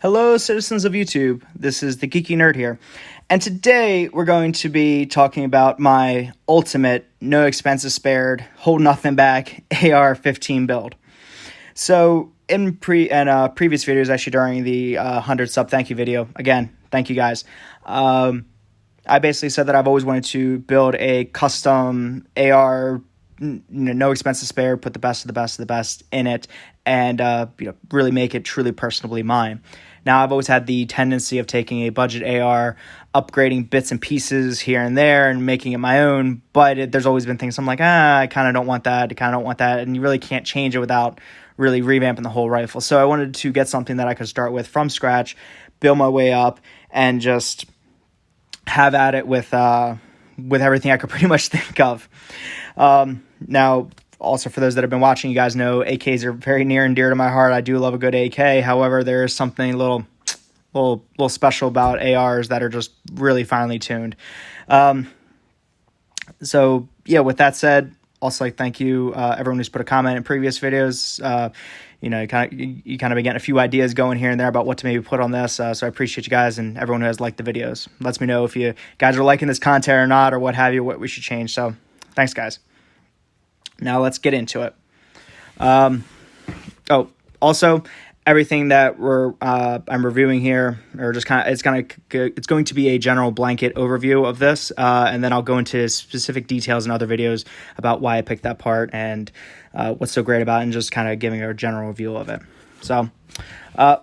Hello, citizens of YouTube. This is the Geeky Nerd here. And today we're going to be talking about my ultimate, no expenses spared, hold nothing back AR15 build. So in previous videos, actually during the 100 sub thank you video, again, thank you guys. I basically said that I've always wanted to build a custom AR, no expenses spared, put the best of the best in it, and really make it truly personally mine. Now, I've always had the tendency of taking a budget AR, upgrading bits and pieces here and there, and making it my own, but there's always been things I'm like, I kind of don't want that, and you really can't change it without really revamping the whole rifle. So I wanted to get something that I could start with from scratch, build my way up, and just have at it with everything I could pretty much think of. Now, also, for those that have been watching, you guys know AKs are very near and dear to my heart. I do love a good AK. However, there is something a little special about ARs that are just really finely tuned. So yeah, with that said, also thank you everyone who's put a comment in previous videos. You kind of been getting a few ideas going here and there about what to maybe put on this. So I appreciate you guys and everyone who has liked the videos. Lets me know if you guys are liking this content or not, or what have you, what we should change. So thanks, guys. Now let's get into it. Also, everything that I'm reviewing here, or just it's going to be a general blanket overview of this, and then I'll go into specific details in other videos about why I picked that part and what's so great about it, and just kind of giving a general review of it. So,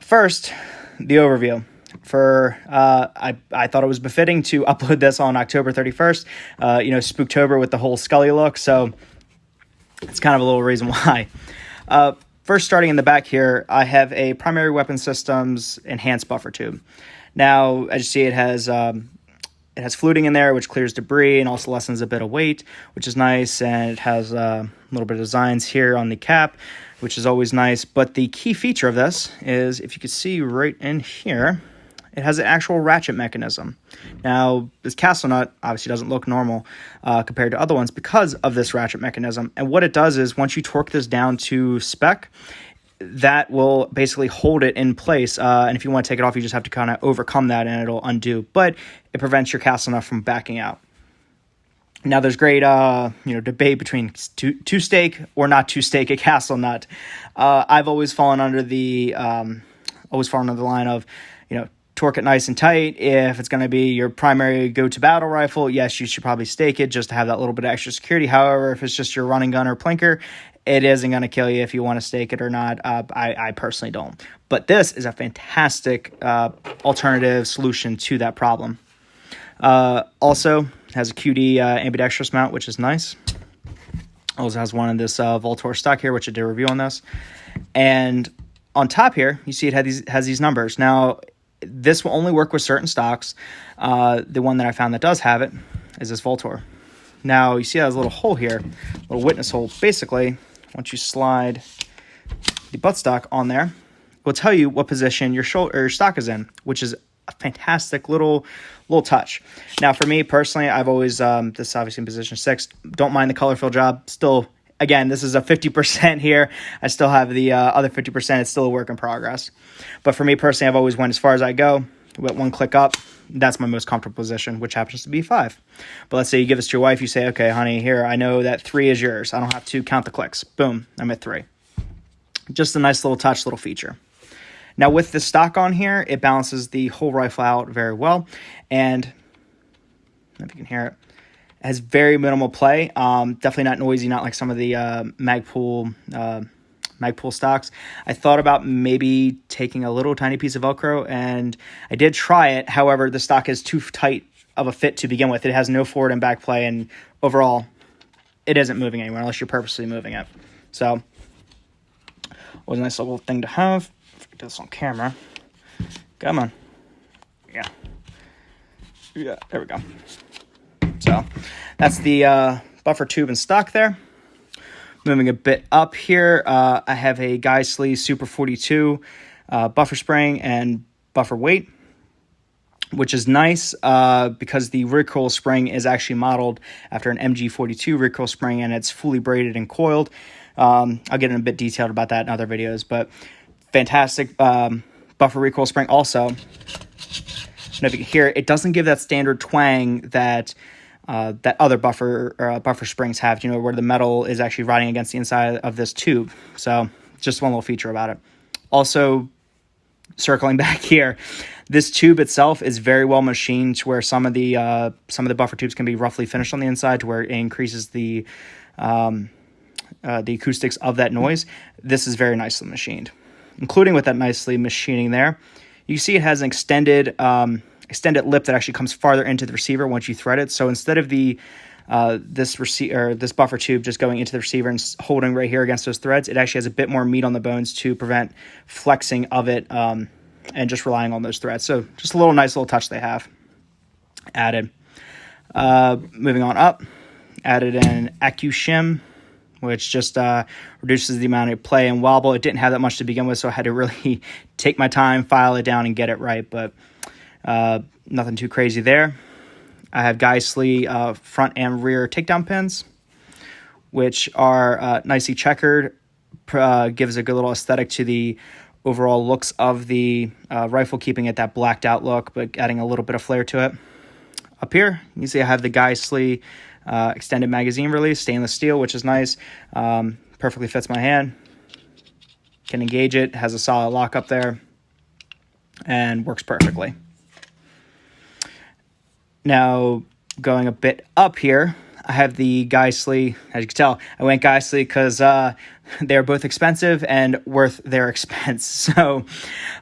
first, the overview. I thought it was befitting to upload this on October 31st, Spooktober with the whole Scully look, so it's kind of a little reason why. First, starting in the back here, I have a primary weapon systems enhanced buffer tube. Now, as you see, it has fluting in there, which clears debris and also lessens a bit of weight, which is nice. And it has a little bit of designs here on the cap, which is always nice. But the key feature of this is, if you can see right in here, it has an actual ratchet mechanism. Now, this castle nut obviously doesn't look normal compared to other ones because of this ratchet mechanism. And what it does is, once you torque this down to spec, that will basically hold it in place. And if you want to take it off, you just have to kind of overcome that and it'll undo. But it prevents your castle nut from backing out. Now, there's great debate between to stake or not to stake a castle nut. I've always fallen under the line of, torque it nice and tight. If it's going to be your primary go-to battle rifle, yes, you should probably stake it just to have that little bit of extra security. However, if it's just your running gun or plinker, it isn't going to kill you if you want to stake it or not. I personally don't. But this is a fantastic alternative solution to that problem. Also, has a QD ambidextrous mount, which is nice. Also has one in this Voltor stock here, which I did a review on this. And on top here, you see it has these numbers. Now, this will only work with certain stocks. The one that I found that does have it is this Voltor. Now, you see it has a little hole here, a little witness hole. Basically, once you slide the buttstock on there, it will tell you what position your stock is in, which is a fantastic little touch. Now, for me personally, I've always, this is obviously in position 6. Don't mind the color fill job. Still, again, this is a 50% here. I still have the other 50%. It's still a work in progress. But for me personally, I've always went as far as I go. With one click up, that's my most comfortable position, which happens to be 5. But let's say you give this to your wife. You say, okay, honey, here, I know that 3 is yours. I don't have to count the clicks. Boom, I'm at 3. Just a nice little touch, little feature. Now, with the stock on here, it balances the whole rifle out very well. And if you can hear it, has very minimal play. Definitely not noisy, not like some of the Magpul stocks. I thought about maybe taking a little tiny piece of Velcro, and I did try it. However, the stock is too tight of a fit to begin with. It has no forward and back play, and overall, it isn't moving anywhere unless you're purposely moving it. So, it was a nice little thing to have. If I do this on camera. Come on. Yeah, there we go. So that's the buffer tube and stock there. Moving a bit up here, I have a Guy Slee Super 42 buffer spring and buffer weight, which is nice because the recoil spring is actually modeled after an MG42 recoil spring, and it's fully braided and coiled. I'll get in a bit detailed about that in other videos, but fantastic buffer recoil spring also, and if you can hear, it doesn't give that standard twang that that other buffer springs have, where the metal is actually riding against the inside of this tube. So just one little feature about it. Also, circling back here, this tube itself is very well machined to where some of the buffer tubes can be roughly finished on the inside to where it increases the acoustics of that noise. This is very nicely machined, including with that nicely machining there. You see it has an extended lip that actually comes farther into the receiver once you thread it. So instead of this buffer tube just going into the receiver and holding right here against those threads, it actually has a bit more meat on the bones to prevent flexing of it and just relying on those threads. So just a nice little touch they have added. Moving on up, added an AccuShim, which just reduces the amount of play and wobble. It didn't have that much to begin with, so I had to really take my time, file it down, and get it right, but nothing too crazy there. I have Geissele front and rear takedown pins, which are nicely checkered, gives a good little aesthetic to the overall looks of the rifle, keeping it that blacked out look, but adding a little bit of flair to it. Up here, you see I have the Geissele extended magazine release, stainless steel, which is nice. Perfectly fits my hand. Can engage it, has a solid lock up there, and works perfectly. Now, going a bit up here, I have the Geissele. As you can tell, I went Geissele because they're both expensive and worth their expense. So,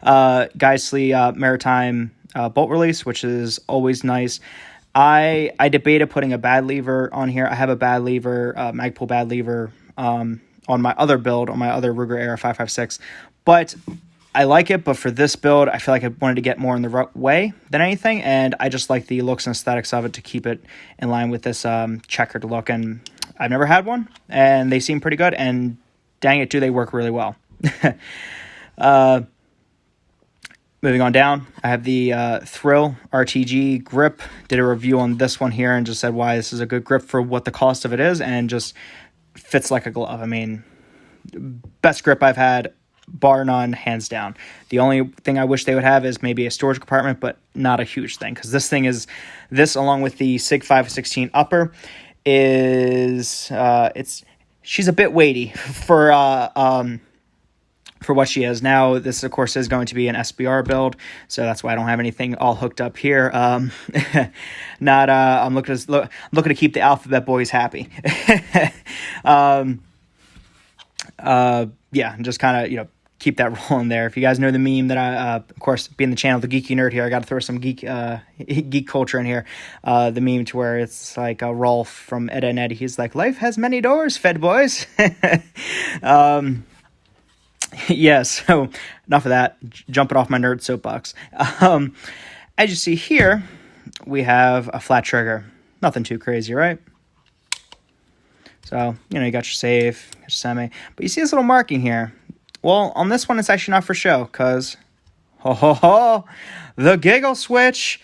Geissele Maritime bolt release, which is always nice. I debated putting a bad lever on here. I have a bad lever, Magpul bad lever on my other build, on my other Ruger AR556, but I like it. But for this build, I feel like I wanted to get more in the right way than anything, and I just like the looks and aesthetics of it to keep it in line with this checkered look. And I've never had one, and they seem pretty good, and dang it, do they work really well. Moving on down, I have the Thrill RTG grip. Did a review on this one here and just said why this is a good grip for what the cost of it is, and just fits like a glove. I mean, best grip I've had, bar none, hands down. The only thing I wish they would have is maybe a storage compartment, but not a huge thing, because this along with the SIG 516 upper is she's a bit weighty for what she is. Now, this, of course, is going to be an SBR build, so that's why I don't have anything all hooked up here. I'm looking to keep the Alphabet Boys happy. Yeah, and just kind of, keep that rolling there. If you guys know the meme that I, of course, being the channel, the geeky nerd here, I got to throw some geek culture in here. The meme to where it's like Rolf from Ed, Ed. He's like, "Life has many doors, Fed boys." Yeah, so enough of that. Jumping off my nerd soapbox. As you see here, we have a flat trigger. Nothing too crazy, right? So, you got your safe, your semi. But you see this little marking here. Well, on this one, it's actually not for show, because, the giggle switch.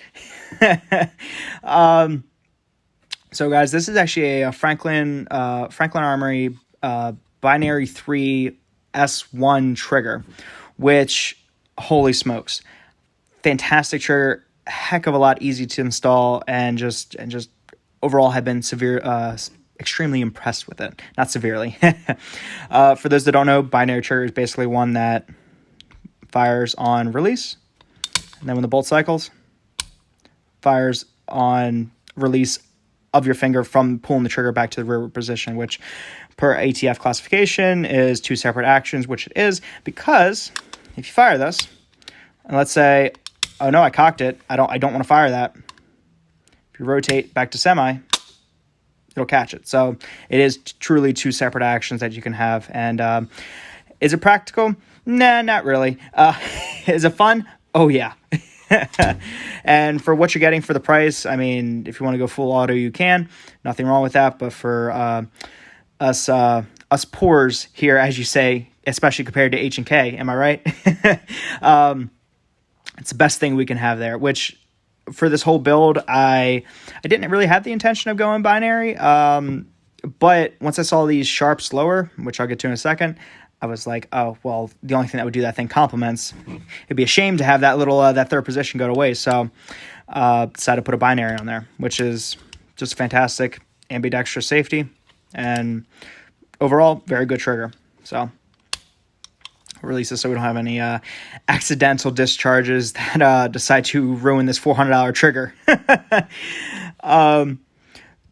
So, guys, this is actually a Franklin Armory Binary 3 S1 trigger, which, holy smokes, fantastic trigger, heck of a lot easy to install, and just overall have been extremely impressed with it. Not severely. For those that don't know, binary trigger is basically one that fires on release, and then when the bolt cycles, fires on release of your finger from pulling the trigger back to the rear position, which per ATF classification is 2 separate actions, which it is, because if you fire this, and let's say, oh no, I cocked it, I don't want to fire that. If you rotate back to semi, it'll catch it. So it is truly 2 separate actions that you can have. And is it practical? Nah, not really. Is it fun? Oh yeah. And for what you're getting for the price, I mean, if you want to go full auto, you can. Nothing wrong with that. But for us poors here, as you say, especially compared to H&K, am I right? It's the best thing we can have there, which for this whole build, I didn't really have the intention of going binary. But once I saw these sharps lower, which I'll get to in a second, I was like, oh, well, the only thing that would do that thing complements. It'd be a shame to have that little, that third position go to waste. So decided to put a binary on there, which is just fantastic. Ambidextrous safety and overall very good trigger. So release this so we don't have any accidental discharges that decide to ruin this $400 trigger.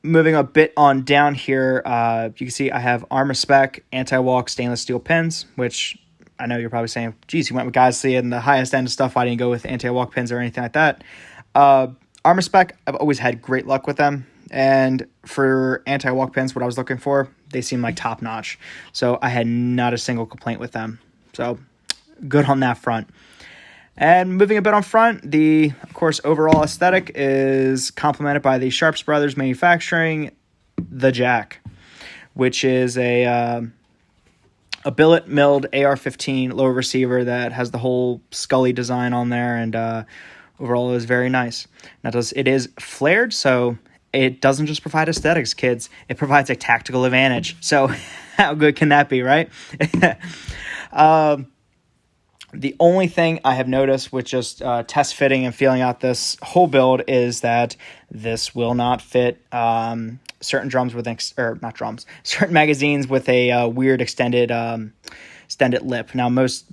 Moving a bit on down here, you can see I have Armor Spec anti-walk stainless steel pins, which I know you're probably saying, geez, you went with Godsley and the highest end of stuff. Why didn't you go with anti-walk pins or anything like that? Armor Spec, I've always had great luck with them. And for anti-walk pins, what I was looking for, they seem like top notch. So I had not a single complaint with them. So good on that front. And moving a bit on front, the, of course, overall aesthetic is complemented by the Sharps Brothers manufacturing, the Jack, which is a billet milled AR15 lower receiver that has the whole Scully design on there, and overall is very nice. Now it is flared, so it doesn't just provide aesthetics, kids. It provides a tactical advantage. So how good can that be, right? The only thing I have noticed with just test fitting and feeling out this whole build is that this will not fit certain drums with certain magazines with a weird extended lip. Now most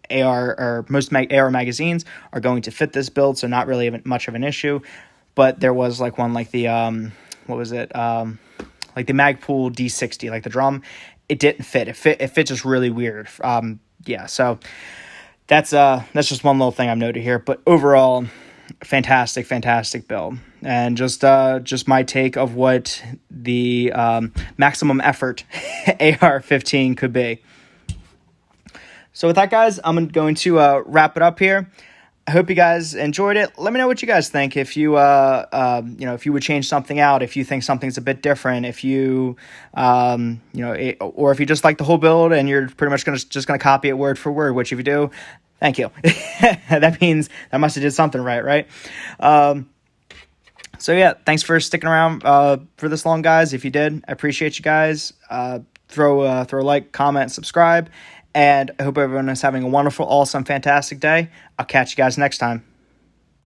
AR magazines are going to fit this build, so not really much of an issue. But there was like one like the like the Magpul D60, like the drum, it didn't fit. It fit just really weird. So that's just one little thing I've noted here. But overall, fantastic build. And just my take of what the maximum effort AR15 could be. So with that, guys, I'm going to wrap it up here. I hope you guys enjoyed it. Let me know what you guys think. If you, if you would change something out, if you think something's a bit different, if you, or if you just like the whole build and you're pretty much just gonna copy it word for word. Which if you do, thank you. That means I must have did something right? So yeah, thanks for sticking around for this long, guys. If you did, I appreciate you guys. Throw a like, comment, subscribe. And I hope everyone is having a wonderful, awesome, fantastic day. I'll catch you guys next time.